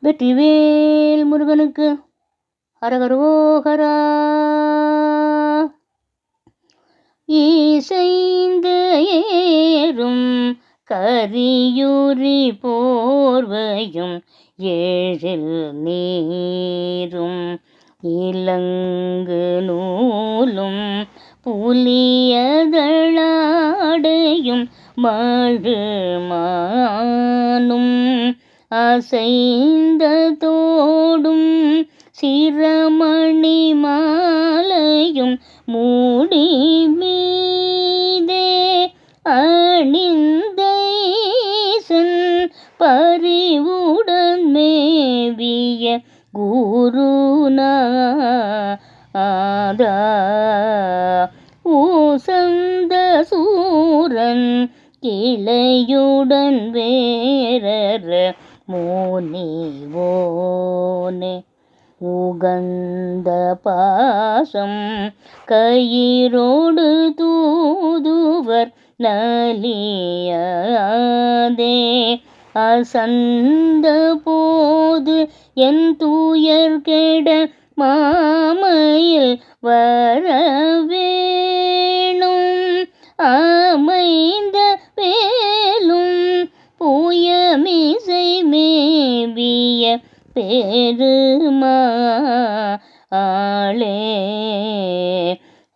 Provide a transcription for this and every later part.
வெற்றிவேல் முருகனுக்கு ஹரஹரோஹரா. ஈசைந்து ஏறும் கரியுரி போர்வையும் ஏழில் நீரும் இலங்கு நூலும் புலியதழாடையும் மழுமானும் அசைந்த தோடும் சிரமணி மாலையும் மூடி மீதே அணிந்த ஈசன் பரிவுடன் மேவிய குருநாதா. ஊசந்த சூரன் கிளையுடன் வேரற முனிவோனே உகந்த பாசம் கயிரோடு தூதுவர் நலியாதே அசந்த போது என் தூயர் கெட மாமையில் வரவேணும் அமைந்த வேலும் புயமிசை மேவிய பெருமாளே.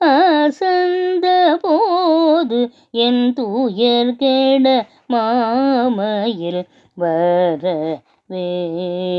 அசந்த போது என் தூயர் கெட மாமையில் வர வேணும்.